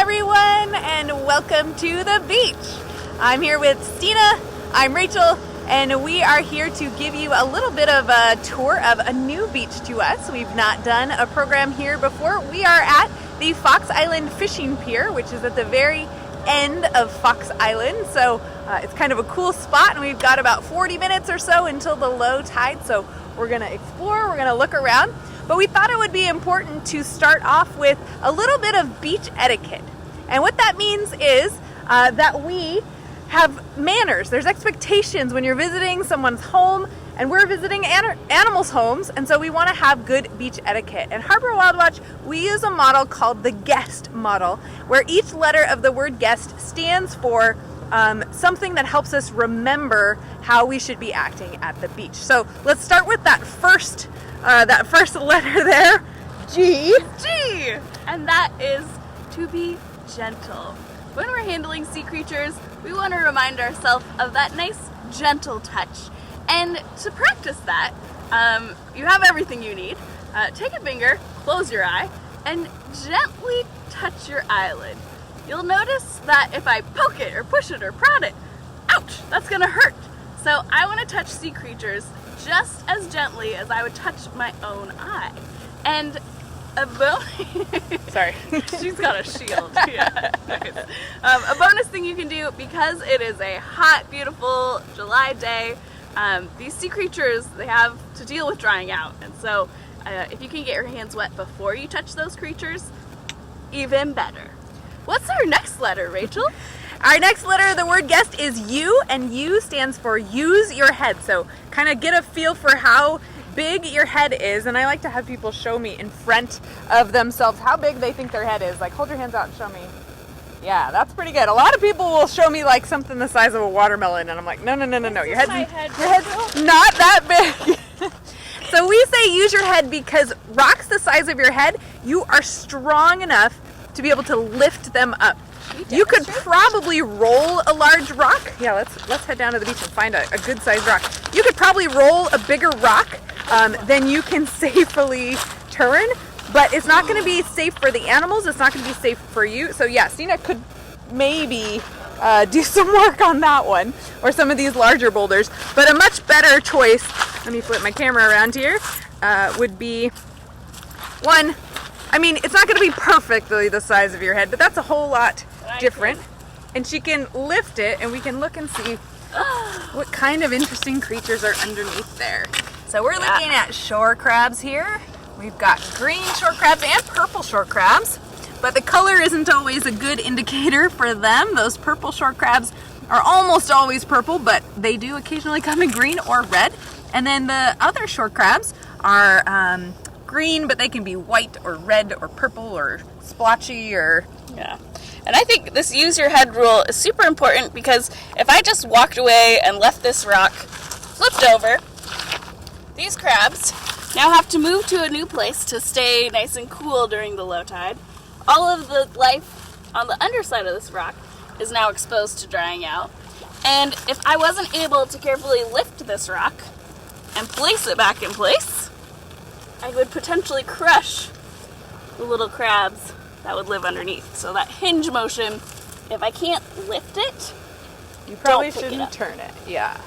everyone, and welcome to the beach. I'm here with Stina, I'm Rachel, and we are here to give you a little bit of a tour of a new beach to us. We've not done a program here before. We are at the Fox Island Fishing Pier, which is at the very end of Fox Island, so it's kind of a cool spot, and we've got about 40 minutes or so until the low tide, so we're going to explore, we're going to look around. But we thought it would be important to start off with a little bit of beach etiquette. And what that means is that we have manners. There's expectations when you're visiting someone's home, and we're visiting animals' homes, and so we want to have good beach etiquette. And Harbor WildWatch, we use a model called the guest model, where each letter of the word guest stands for something that helps us remember how we should be acting at the beach. So let's start with that first letter there, G. G! And that is to be gentle. When we're handling sea creatures, we want to remind ourselves of that nice, gentle touch. And to practice that, you have everything you need. Take a finger, close your eye, and gently touch your eyelid. You'll notice that if I poke it or push it or prod it, ouch, that's gonna hurt. So I want to touch sea creatures just as gently as I would touch my own eye. And Sorry. She's got a shield. Yeah, nice. A bonus thing you can do, because it is a hot, beautiful July day, these sea creatures, they have to deal with drying out. And so if you can get your hands wet before you touch those creatures, even better. What's our next letter, Rachel? Our next letter of the word guest is U, and U stands for use your head. So kind of get a feel for how big your head is, and I like to have people show me in front of themselves how big they think their head is. Like, hold your hands out and show me. Yeah, that's pretty good. A lot of people will show me like something the size of a watermelon, and I'm like, no. Your head's not that big. So we say use your head because rocks the size of your head, you are strong enough to be able to lift them up. You could probably roll a large rock. Yeah, let's head down to the beach and find a good sized rock. You could probably roll a bigger rock than you can safely turn, but it's not going to be safe for the animals. It's not going to be safe for you. So yeah, Stina could maybe do some work on that one, or some of these larger boulders. But a much better choice, let me flip my camera around here, would be one. I mean, it's not going to be perfectly the size of your head, but that's a whole lot different. And she can lift it, and we can look and see what kind of interesting creatures are underneath there. So we're looking at shore crabs here. We've got green shore crabs and purple shore crabs, but the color isn't always a good indicator for them. Those purple shore crabs are almost always purple, but they do occasionally come in green or red. And then the other shore crabs are green, but they can be white or red or purple or splotchy or... Yeah. And I think this use your head rule is super important, because if I just walked away and left this rock flipped over, these crabs now have to move to a new place to stay nice and cool during the low tide. All of the life on the underside of this rock is now exposed to drying out. And if I wasn't able to carefully lift this rock and place it back in place, I would potentially crush the little crabs that would live underneath. So that hinge motion, if I can't lift it, you probably shouldn't turn it. Yeah.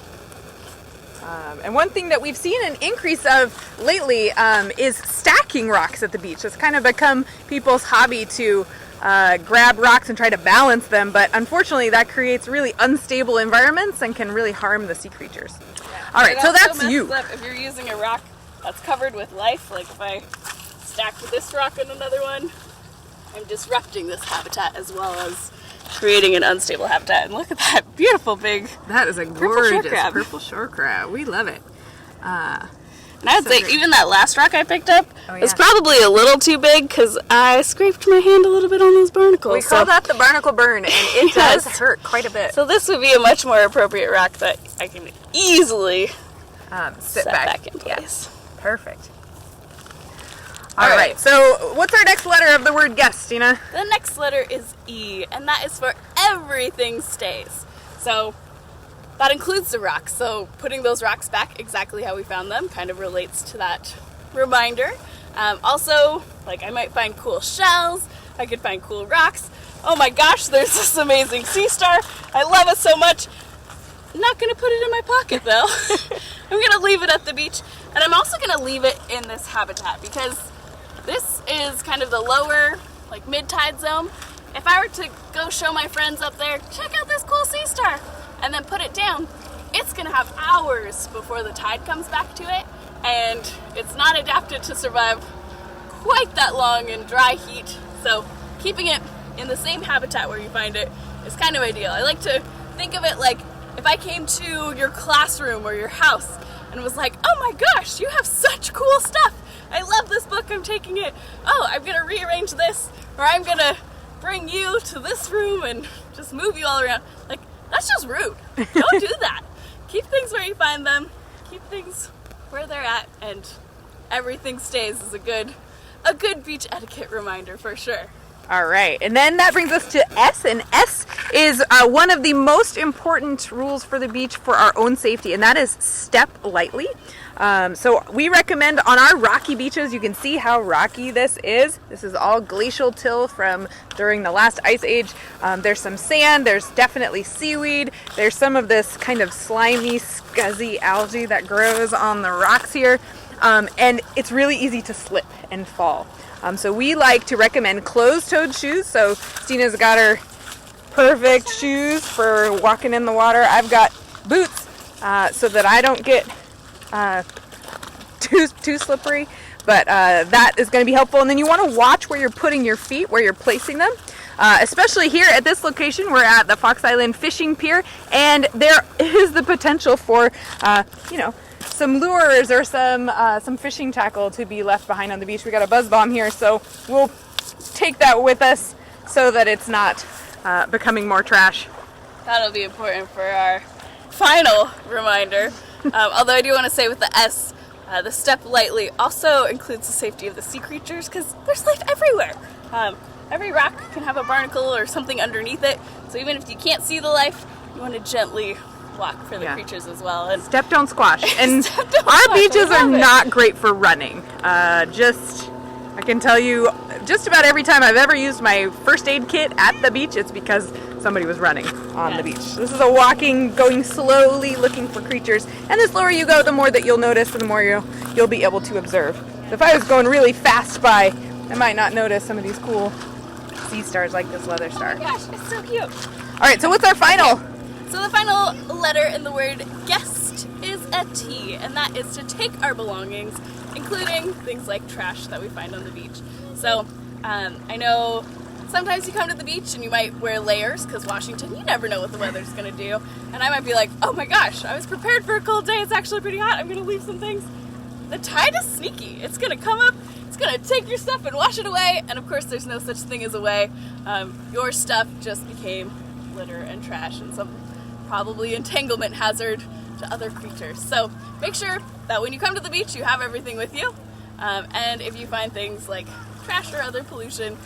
And one thing that we've seen an increase of lately is stacking rocks at the beach. It's kind of become people's hobby to grab rocks and try to balance them, but unfortunately that creates really unstable environments and can really harm the sea creatures. Yeah. All right, so that's you. If you're using a rock that's covered with life, like if I stacked this rock and another one, I'm disrupting this habitat as well as creating an unstable habitat. And look at that beautiful big... That is a gorgeous purple shore crab. We love it. And I would say even that last rock I picked up is probably a little too big, because I scraped my hand a little bit on those barnacles. We call that the barnacle burn, and it does hurt quite a bit. So this would be a much more appropriate rock that I can easily sit back in place. Yeah. Perfect. All right, so what's our next letter of the word guest, Tina? The next letter is E, and that is for everything stays. So that includes the rocks. So putting those rocks back exactly how we found them kind of relates to that reminder. Also, like I might find cool shells, I could find cool rocks. oh my gosh, there's this amazing sea star. I love it so much. I'm not going to put it in my pocket though. I'm going to leave it at the beach. And I'm also going to leave it in this habitat because this is kind of the lower, like mid-tide zone. If I were to go show my friends up there, check out this cool sea star, and then put it down, it's going to have hours before the tide comes back to it. And it's not adapted to survive quite that long in dry heat. So keeping it in the same habitat where you find it is kind of ideal. I like to think of it like if I came to your classroom or your house and was like, oh my gosh, you have such cool stuff. I love this book, I'm taking it. Oh, I'm gonna rearrange this, or I'm gonna bring you to this room and just move you all around. Like, that's just rude. Don't do that. Keep things where you find them. Keep things where they're at, and everything stays as a good beach etiquette reminder for sure. All right, and then that brings us to S, and S is one of the most important rules for the beach for our own safety, and that is step lightly. So we recommend on our rocky beaches, you can see how rocky this is. This is all glacial till from during the last ice age. There's some sand, there's definitely seaweed, there's some of this kind of slimy, scuzzy algae that grows on the rocks here, and it's really easy to slip and fall. So we like to recommend closed-toed shoes. So Stina's got her perfect shoes for walking in the water. I've got boots so that I don't get too slippery, but that is going to be helpful. And then you want to watch where you're putting your feet, where you're placing them. Especially here at this location, we're at the Fox Island Fishing Pier, and there is the potential for, some lures or some fishing tackle to be left behind on the beach. We got a buzz bomb here, so we'll take that with us so that it's not becoming more trash. That'll be important for our final reminder. Although I do want to say with the S, the step lightly also includes the safety of the sea creatures because there's life everywhere. Every rock can have a barnacle or something underneath it, so even if you can't see the life, you want to gently walk for the creatures as well. And step, don't squash. And don't our squash. beaches are not great for running. I can tell you, just about every time I've ever used my first aid kit at the beach, it's because somebody was running on the beach. This is a walking, going slowly, looking for creatures. And the slower you go, the more that you'll notice, and the more you'll be able to observe. So if I was going really fast by, I might not notice some of these cool sea stars like this leather star. Oh my gosh, it's so cute. All right, so what's our final? So the final letter in the word guest is a T, and that is to take our belongings, including things like trash that we find on the beach. So I know sometimes you come to the beach and you might wear layers because Washington, you never know what the weather's going to do. And I might be like, oh my gosh, I was prepared for a cold day. It's actually pretty hot. I'm going to leave some things. The tide is sneaky. It's going to come up. It's going to take your stuff and wash it away. And of course, there's no such thing as away. Your stuff just became litter and trash and some probably entanglement hazard to other creatures. So make sure that when you come to the beach, you have everything with you. And if you find things like trash or other pollution,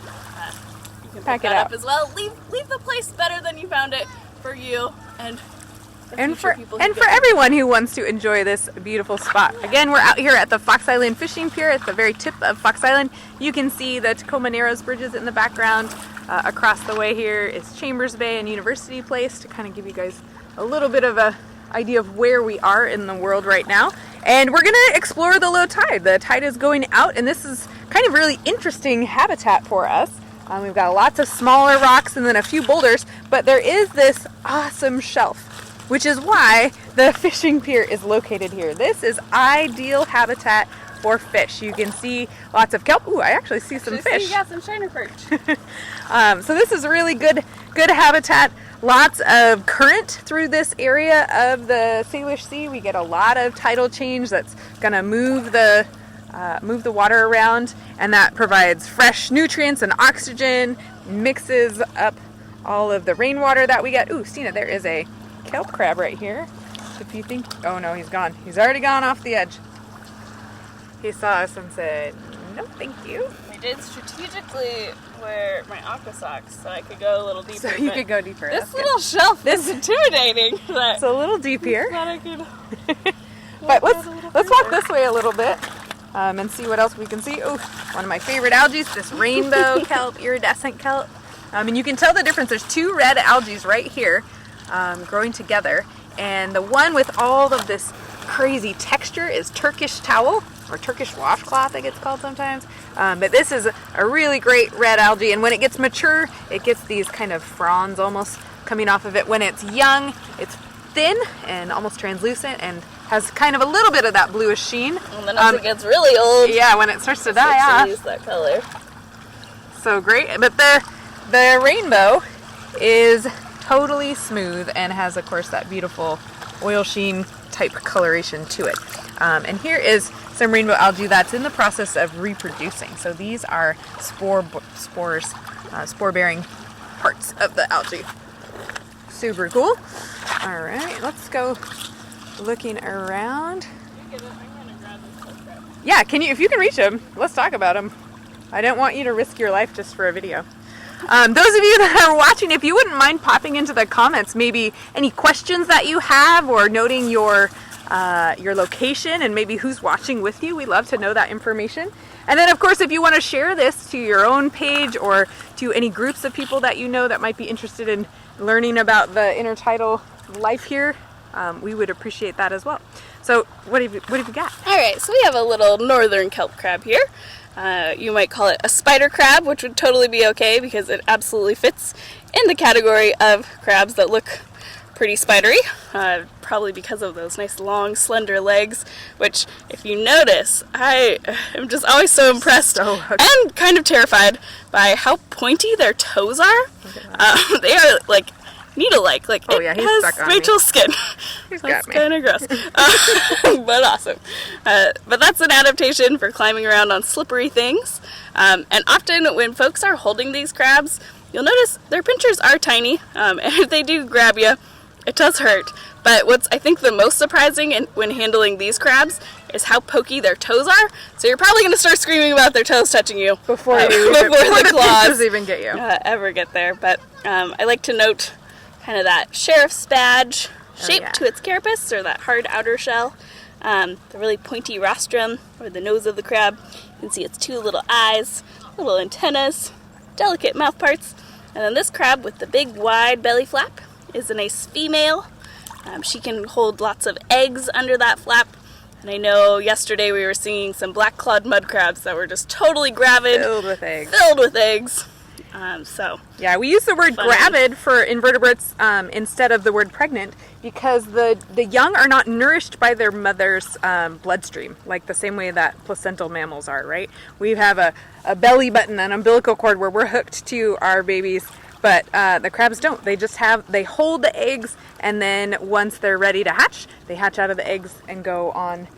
you can pick that up as well. Leave the place better than you found it for you and for everyone who wants to enjoy this beautiful spot. Again, we're out here at the Fox Island Fishing Pier at the very tip of Fox Island. You can see the Tacoma Narrows bridges in the background. Across the way here is Chambers Bay and University Place to kind of give you guys a little bit of a idea of where we are in the world right now. And we're going to explore the low tide. The tide is going out, and this is kind of really interesting habitat for us. We've got lots of smaller rocks and then a few boulders, but there is this awesome shelf, which is why the fishing pier is located here. This is ideal habitat for fish. You can see lots of kelp. Ooh, I actually see some fish. Yeah, some shiner perch. So this is really good habitat. Lots of current through this area of the Salish Sea. We get a lot of tidal change that's going to move the water around, and that provides fresh nutrients and oxygen, mixes up all of the rainwater that we get. Ooh, Stina, there is a kelp crab right here. If you think, oh no, he's gone. He's already gone off the edge. He saw us and said, no, thank you. I did strategically wear my aqua socks so I could go a little deeper. So you could go deeper. This little shelf is intimidating. It's a little deep here. I could but let's walk this way a little bit and see what else we can see. Oh, one of my favorite algae, this rainbow kelp, iridescent kelp. And you can tell the difference. There's two red algae right here growing together. And the one with all of this crazy texture is Turkish towel, or Turkish washcloth, it gets called sometimes. But this is a really great red algae, and when it gets mature, it gets these kind of fronds almost coming off of it. When it's young, it's thin and almost translucent and has kind of a little bit of that bluish sheen. And then as it gets really old, yeah, when it starts to die off, lose that color. So great. But the rainbow is totally smooth and has, of course, that beautiful oil sheen type coloration to it. And here is some rainbow algae that's in the process of reproducing. So these are spore-bearing parts of the algae. Super cool. All right, let's go looking around. Yeah, if you can reach them, let's talk about them. I don't want you to risk your life just for a video. Those of you that are watching, if you wouldn't mind popping into the comments, maybe any questions that you have, or noting your location and maybe who's watching with you. We love to know that information. And then, of course, if you want to share this to your own page or to any groups of people that you know that might be interested in learning about the intertidal life here, we would appreciate that as well. So what have you got? All right, so we have a little northern kelp crab here. You might call it a spider crab, which would totally be okay because it absolutely fits in the category of crabs that look pretty spidery, probably because of those nice long slender legs, which if you notice, I am just always so impressed and kind of terrified by how pointy their toes are. They are like needle-like, like oh, yeah, it has Rachel's skin. That's kind of gross, but awesome. But that's an adaptation for climbing around on slippery things. And often when folks are holding these crabs, you'll notice their pinchers are tiny, and if they do grab you, it does hurt. But what's I think the most surprising when handling these crabs is how pokey their toes are. So you're probably going to start screaming about their toes touching you before the claws even get you ever get there. But I like to note kind of that sheriff's badge shape to its carapace, or that hard outer shell. The really pointy rostrum, or the nose of the crab. You can see its two little eyes, little antennas, delicate mouth parts. And then this crab with the big wide belly flap is a nice female. She can hold lots of eggs under that flap. And I know yesterday we were seeing some black-clawed mud crabs that were just totally gravid. Filled with eggs. Yeah, we use the word gravid for invertebrates instead of the word pregnant because the young are not nourished by their mother's bloodstream, like the same way that placental mammals are, right? We have a belly button, an umbilical cord where we're hooked to our babies, but the crabs don't. They hold the eggs, and then once they're ready to hatch, they hatch out of the eggs and go on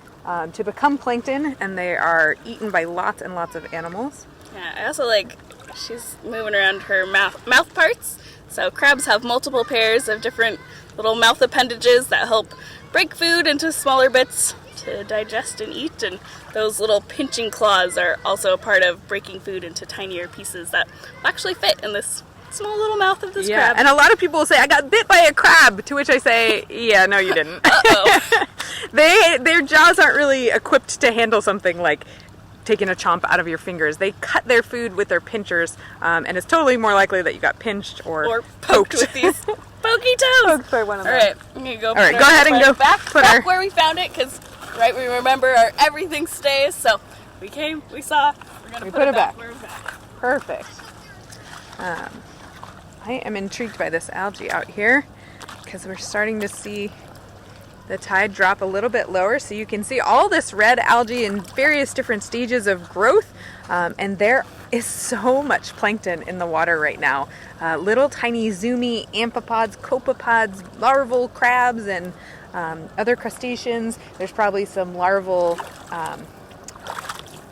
to become plankton, and they are eaten by lots and lots of animals. Yeah, I also like she's moving around her mouth parts. So crabs have multiple pairs of different little mouth appendages that help break food into smaller bits to digest and eat, and those little pinching claws are also a part of breaking food into tinier pieces that will actually fit in this small little mouth of this crab. And a lot of people will say, I got bit by a crab, to which I say, yeah, no you didn't. Uh-oh. Their jaws aren't really equipped to handle something like taking a chomp out of your fingers. They cut their food with their pinchers, and it's totally more likely that you got pinched or poked with these pokey toes. Poked by one of them. All right, I'm gonna go. All right, go ahead and go back where we found it, because we remember our everything stays. So we saw. We're gonna put it back. Perfect. I am intrigued by this algae out here because we're starting to see the tide drop a little bit lower, so you can see all this red algae in various different stages of growth, and there is so much plankton in the water right now. Little tiny zoomy amphipods, copepods, larval crabs, and other crustaceans. There's probably some larval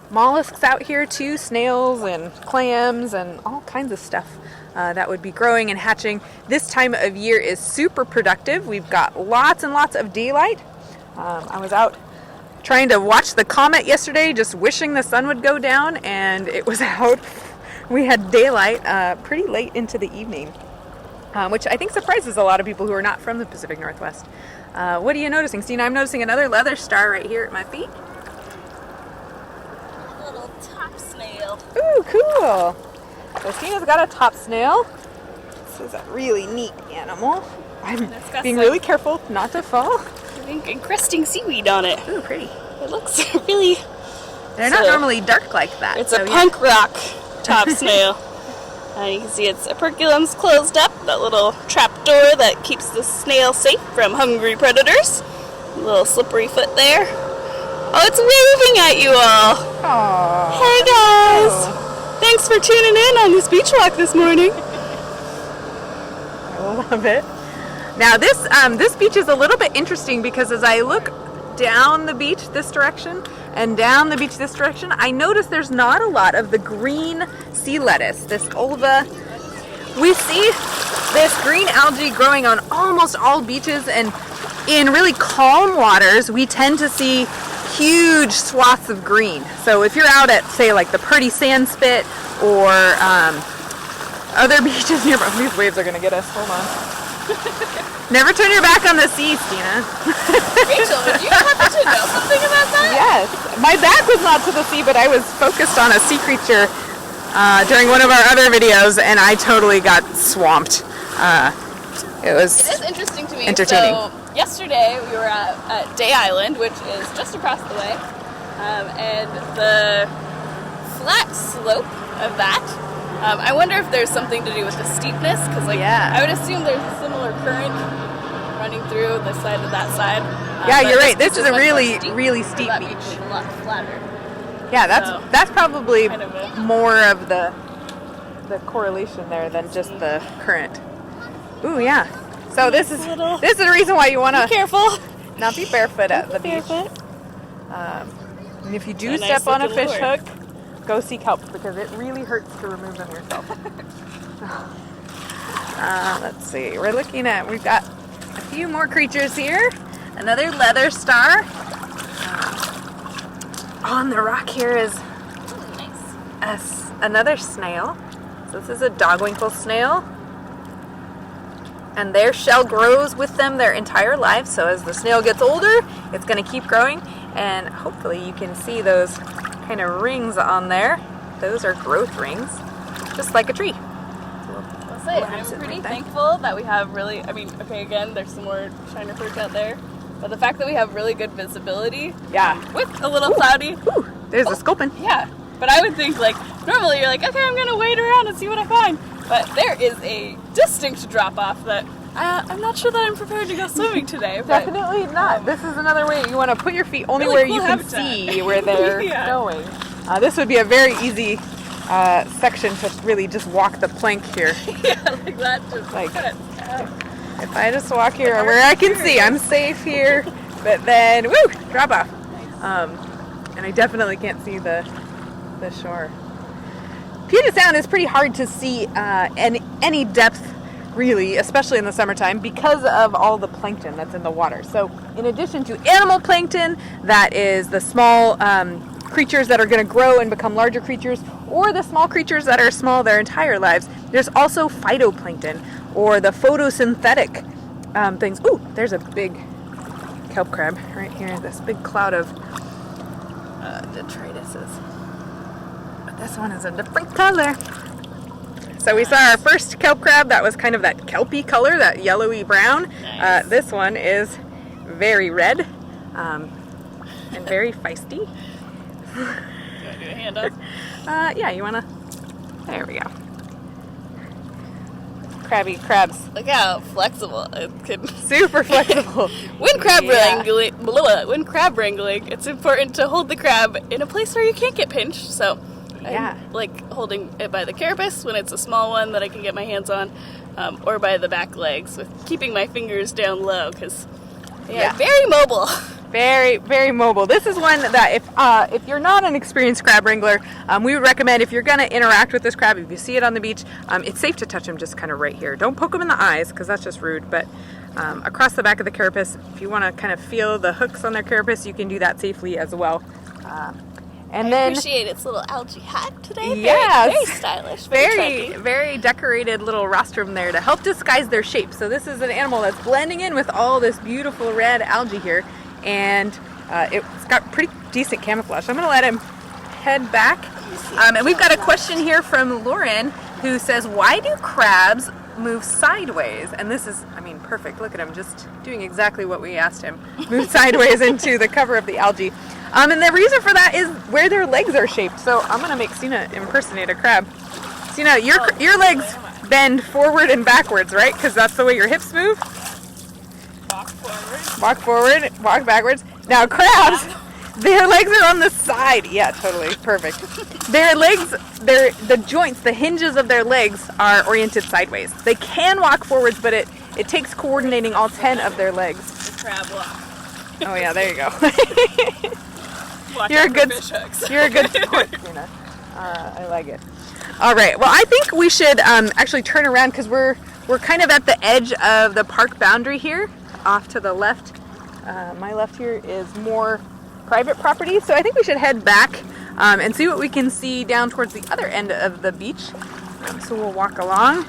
mollusks out here too, snails and clams and all kinds of stuff that would be growing and hatching. This time of year is super productive. We've got lots and lots of daylight. I was out trying to watch the comet yesterday, just wishing the sun would go down, and it was out. We had daylight pretty late into the evening, which I think surprises a lot of people who are not from the Pacific Northwest. What are you noticing, Stina? I'm noticing another leather star right here at my feet. Little top snail. Ooh, cool. So Tina's got a top snail. This is a really neat animal. I'm being really careful not to fall. I think encrusting seaweed on it. Ooh, pretty. It looks really... They're not normally dark like that. It's a punk rock top snail. You can see its operculum's closed up, that little trap door that keeps the snail safe from hungry predators. A little slippery foot there. Oh, it's waving at you all. Aww. Hey guys! Thanks for tuning in on this beach walk this morning. I love it. Now this beach is a little bit interesting because as I look down the beach this direction and down the beach this direction, I notice there's not a lot of the green sea lettuce, this ulva. We see this green algae growing on almost all beaches, and in really calm waters we tend to see huge swaths of green. So if you're out at, say, like the Purdy Sand Spit or other beaches nearby, these waves are gonna get us, hold on. Never turn your back on the sea, Stina. Rachel, would you happen to know something about that? Yes. My back was not to the sea, but I was focused on a sea creature during one of our other videos, and I totally got swamped. It is interesting to me. Entertaining. So yesterday we were at Day Island, which is just across the way, and the flat slope of that. I wonder if there's something to do with the steepness, because I would assume there's a similar current running through this side of that side. Yeah, you're right. This is a really steep that beach. Beach is a lot flatter. Yeah, that's probably kind of more of the correlation there than just the current. Ooh, yeah. So this is the reason why you want to be careful, not be barefoot at the beach. And if you do step on a fish hook, go seek help because it really hurts to remove them yourself. Let's see. We've got a few more creatures here. Another leather star. On the rock here is another snail. So this is a dogwinkle snail. And their shell grows with them their entire life. So as the snail gets older, it's going to keep growing. And hopefully you can see those kind of rings on there. Those are growth rings, just like a tree. I'm pretty thankful that we have again, there's some more shiner perch out there, but the fact that we have really good visibility, with a little cloudy. Ooh, there's a sculpin. Yeah, but I would think normally you're like, okay, I'm gonna wait around and see what I find, but there is a distinct drop off that I'm not sure that I'm prepared to go swimming today. But, definitely not. This is another way you want to put your feet only really where cool you can see where they're going. This would be a very easy section to really just walk the plank here. Yeah, like that. If I just walk here where I can see, I'm safe here. But then, drop off. And I definitely can't see the shore. Puget Sound is pretty hard to see any depth, really, especially in the summertime, because of all the plankton that's in the water. So in addition to animal plankton, that is the small creatures that are going to grow and become larger creatures, or the small creatures that are small their entire lives, there's also phytoplankton, or the photosynthetic things. Ooh, there's a big kelp crab right here, this big cloud of detrituses. But this one is a different color. So we saw our first kelp crab that was kind of that kelpy color, that yellowy brown. Nice. This one is very red and very feisty. You want to do a hand up? Yeah, you want to? There we go. Crabby crabs. Look how flexible it could. Super flexible. When crab wrangling, it's important to hold the crab in a place where you can't get pinched. So I like holding it by the carapace when it's a small one that I can get my hands on, or by the back legs with keeping my fingers down low because they are very mobile. Very, very mobile. This is one that if you're not an experienced crab wrangler, we would recommend if you're going to interact with this crab, if you see it on the beach, it's safe to touch them just kind of right here. Don't poke them in the eyes because that's just rude, but across the back of the carapace, if you want to kind of feel the hooks on their carapace, you can do that safely as well. I appreciate its little algae hat today. Yes. Very stylish. Very decorated little rostrum there to help disguise their shape. So this is an animal that's blending in with all this beautiful red algae here. And it's got pretty decent camouflage. I'm going to let him head back. And we've got a question here from Lauren. who says, why do crabs move sideways? And this is, I mean, perfect. Look at him just doing exactly what we asked him. Move sideways into the cover of the algae. And the reason for that is where their legs are shaped. So I'm going to make Sina impersonate a crab. Sina, your legs bend forward and backwards, right? Because that's the way your hips move. Walk forward, walk backwards. Now crabs, their legs are on the side. Yeah, totally. Perfect. Their legs, the joints, the hinges of their legs are oriented sideways. They can walk forwards, but it takes coordinating all 10 of their legs. The crab walk. Oh yeah, there you go. You're a good sport, Tina. I like it. All right. Well, I think we should actually turn around because we're kind of at the edge of the park boundary here. Off to the left, my left here is more private property, so I think we should head back and see what we can see down towards the other end of the beach. So we'll walk along.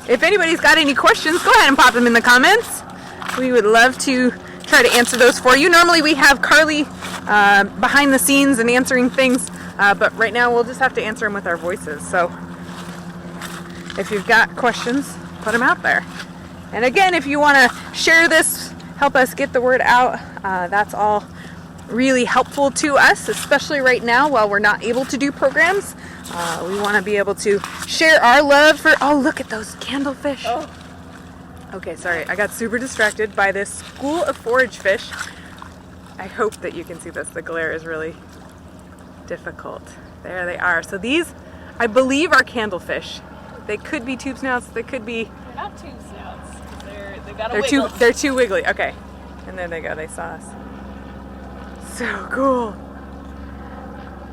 If anybody's got any questions, go ahead and pop them in the comments. We would love to try to answer those for you. Normally we have Carly behind the scenes and answering things, but right now we'll just have to answer them with our voices. So if you've got questions, put them out there. And again, if you want to share this, help us get the word out, that's all really helpful to us, especially right now while we're not able to do programs. We want to be able to share our love for, oh, look at those candlefish. Oh. Okay, sorry, I got super distracted by this school of forage fish. I hope that you can see this. The glare is really difficult. There they are. So these, I believe, are candlefish. They could be tube snouts, they could be... They're not tube snouts. They've got a wiggle. They're too wiggly. Okay. And there they go. They saw us. So cool.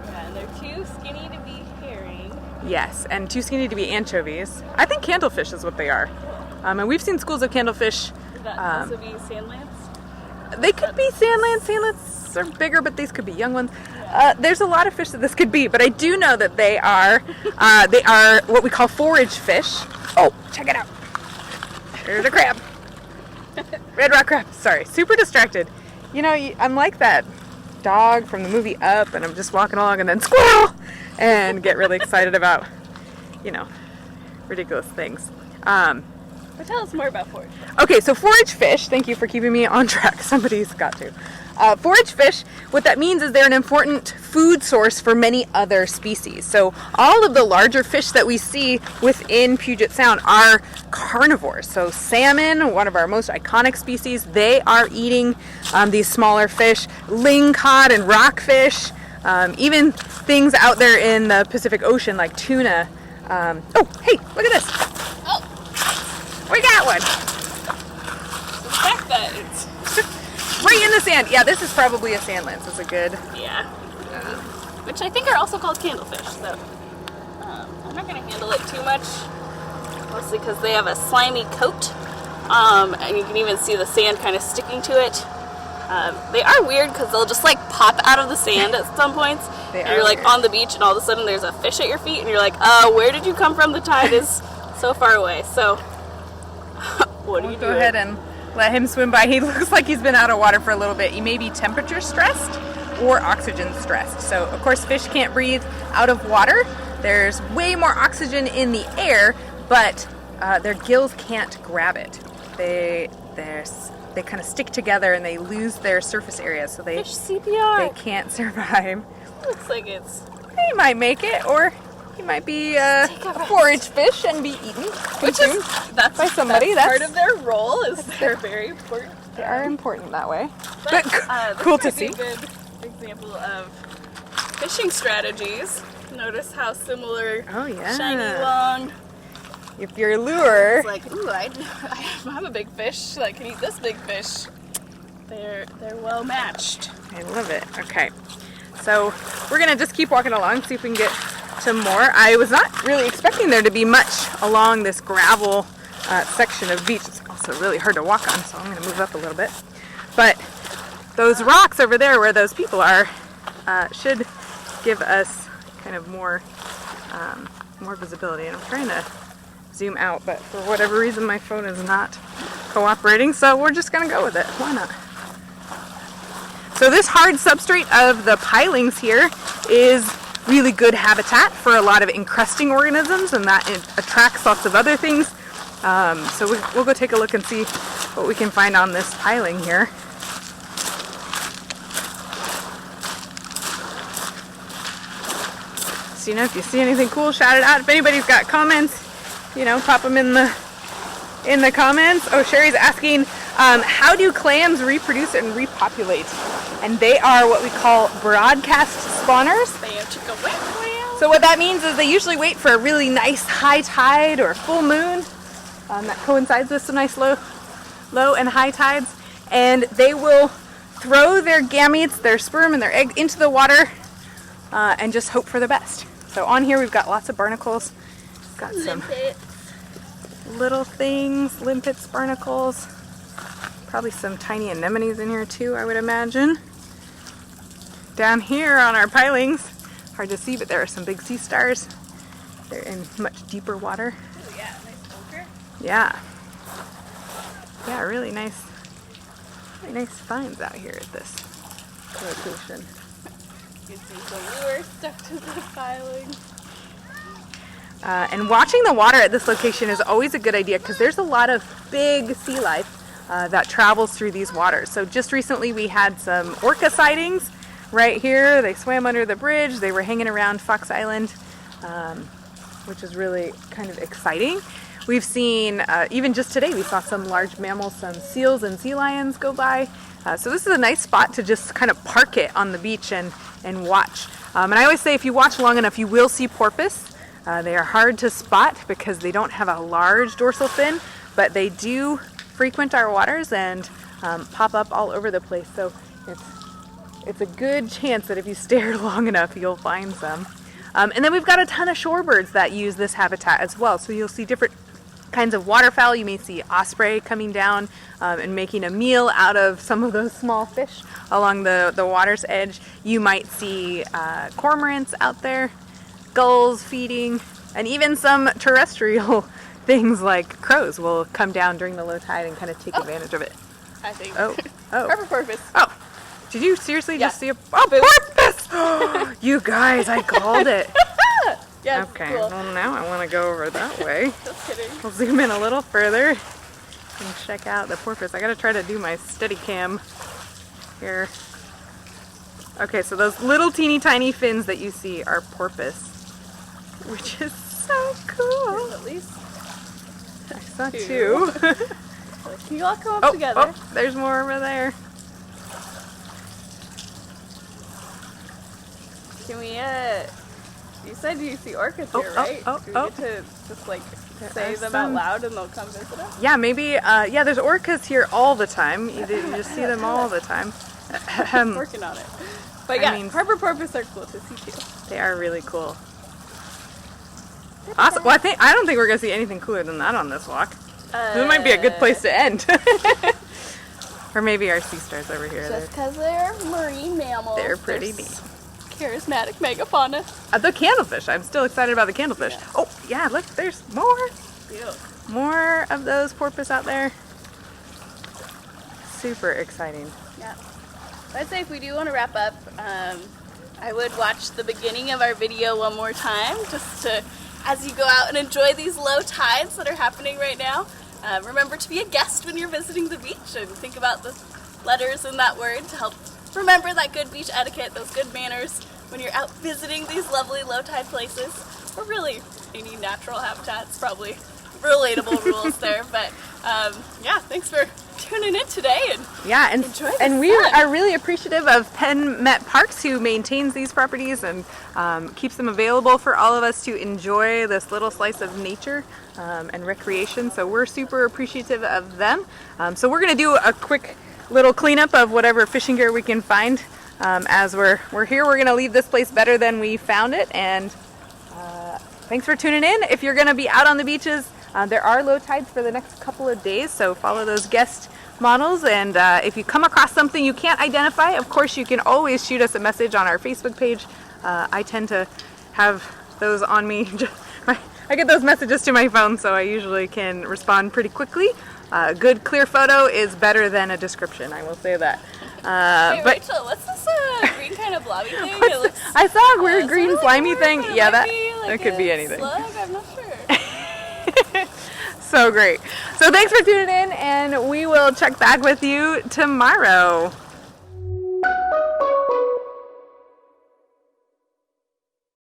Yeah, and they're too skinny to be herring. Yes, and too skinny to be anchovies. I think candlefish is what they are. And we've seen schools of candlefish. Could that also be sand lance? They could be sand lance. Sand lance are bigger, but these could be young ones. There's a lot of fish that this could be, but I do know that they are what we call forage fish. Oh, check it out. There's a crab. Red rock crab. Sorry, super distracted. You know, I'm like that dog from the movie Up, and I'm just walking along and then squirrel, and get really excited about, you know, ridiculous things. But tell us more about forage. Okay, so forage fish, thank you for keeping me on track. Somebody's got to. Forage fish, what that means is they're an important food source for many other species. So all of the larger fish that we see within Puget Sound are carnivores. So salmon, one of our most iconic species, they are eating these smaller fish. Lingcod and rockfish, even things out there in the Pacific Ocean like tuna. Oh, hey, look at this. Oh, We got one. the fact that it's... Right in the sand. Yeah, this is probably a sand lance. It's a good... Yeah. Which I think are also called candlefish, so I'm not going to handle it too much, mostly because they have a slimy coat, and you can even see the sand kind of sticking to it. They are weird because they'll just like pop out of the sand at some points, and you're like on the beach and all of a sudden there's a fish at your feet and you're like, where did you come from? The tide is so far away, so what do you do? Go ahead and let him swim by. He looks like he's been out of water for a little bit. He may be temperature stressed or oxygen stressed. So of course fish can't breathe out of water. There's way more oxygen in the air, but their gills can't grab it. They kind of stick together and they lose their surface area, so they Fish CPR. they can't survive. Looks like it's... He might make it, or he might be a forage fish and be eaten. Which is... That's by somebody. That's part of their role, is they're very important. They are important that way. But cool to this see. might be a good example of fishing strategies. Notice how similar Oh yeah. shiny, long... If your lure, It's like, ooh, I'm a big fish that can eat this big fish. They're well matched. I love it. Okay, so we're gonna just keep walking along, see if we can get to more. I was not really expecting there to be much along this gravel section of beach. It's also really hard to walk on, so I'm gonna move up a little bit. But those rocks over there where those people are should give us kind of more visibility. And I'm trying to zoom out, but for whatever reason my phone is not cooperating, so we're just gonna go with it. Why not? So this hard substrate of the pilings here is really good habitat for a lot of encrusting organisms, and that attracts lots of other things. So we'll go take a look and see what we can find on this piling here. So, you know, if you see anything cool, shout it out. If anybody's got comments, you know, pop them in the comments. Oh, Sherry's asking, how do clams reproduce and repopulate? And they are what we call broadcast spawners. So what that means is they usually wait for a really nice high tide or full moon that coincides with some nice low and high tides, and they will throw their gametes, their sperm and their egg, into the water and just hope for the best. So on here we've got lots of barnacles, got some little things, limpets, barnacles, probably some tiny anemones in here too, I would imagine. Down here on our pilings, hard to see, but there are some big sea stars. They're in much deeper water. Oh yeah, nice ochre. Yeah. Yeah, really nice finds out here at this location. You can see some lure stuck to the piling. And watching the water at this location is always a good idea because there's a lot of big sea life that travels through these waters. So just recently we had some orca sightings right here. They swam under the bridge. They were hanging around Fox Island, which is really kind of exciting. We've seen, even just today, we saw some large mammals, some seals and sea lions go by. So this is a nice spot to just kind of park it on the beach and watch. And I always say if you watch long enough, you will see porpoise. They are hard to spot because they don't have a large dorsal fin, but they do frequent our waters and pop up all over the place. So it's a good chance that if you stare long enough, you'll find some. And then we've got a ton of shorebirds that use this habitat as well. So you'll see different kinds of waterfowl. You may see osprey coming down and making a meal out of some of those small fish along the water's edge. You might see cormorants out there, gulls feeding, and even some terrestrial things like crows will come down during the low tide and kind of take advantage of it. I think. Oh. Purple porpoise. Oh, did you seriously just see a porpoise? You guys, I called it. Yeah, okay, cool. well now I want to go over that way. Just kidding. We'll zoom in a little further and check out the porpoise. I gotta try to do my steady cam here. Okay, so those little teeny tiny fins that you see are porpoise, which is so cool. There's at least I saw two. Can you all come up together? Oh, there's more over there. Can we, you said you see orcas here, right? Do we get to just like say them out loud and they'll come visit us? Yeah, maybe, yeah, there's orcas here all the time. You just see them all the time. Working on it. But yeah, harbor porpoise are cool to see too. They are really cool. Awesome. Well, I don't think we're gonna see anything cooler than that on this walk. This might be a good place to end. Or maybe our sea stars over here. Just because they're marine mammals. They're pretty neat. Charismatic megafauna. The candlefish. I'm still excited about the candlefish. Yeah. Oh, yeah, look, there's more. Ew. More of those porpoise out there. Super exciting. Yeah. I'd say if we do want to wrap up, I would watch the beginning of our video one more time, just to, as you go out and enjoy these low tides that are happening right now. Remember to be a guest when you're visiting the beach and think about the letters in that word to help remember that good beach etiquette, those good manners when you're out visiting these lovely low tide places, or really any natural habitats, probably relatable rules there. But yeah, thanks for tuning in today and enjoy the we are really appreciative of Penn Met Parks, who maintains these properties and keeps them available for all of us to enjoy this little slice of nature and recreation. So we're super appreciative of them. So we're going to do a quick little cleanup of whatever fishing gear we can find as we're here. We're going to leave this place better than we found it, and thanks for tuning in. If you're going to be out on the beaches, there are low tides for the next couple of days, so follow those guest models, and if you come across something you can't identify, of course you can always shoot us a message on our Facebook page. I tend to have those on me. I get those messages to my phone, so I usually can respond pretty quickly. A good clear photo is better than a description, I will say that. Hey, Rachel, what's this green kind kind of blobby thing. What's It looks, I saw a weird green sort of slimy like thing. it Yeah, might that be like could be a anything. Slug? I'm not sure. So great. So thanks for tuning in, and we will check back with you tomorrow.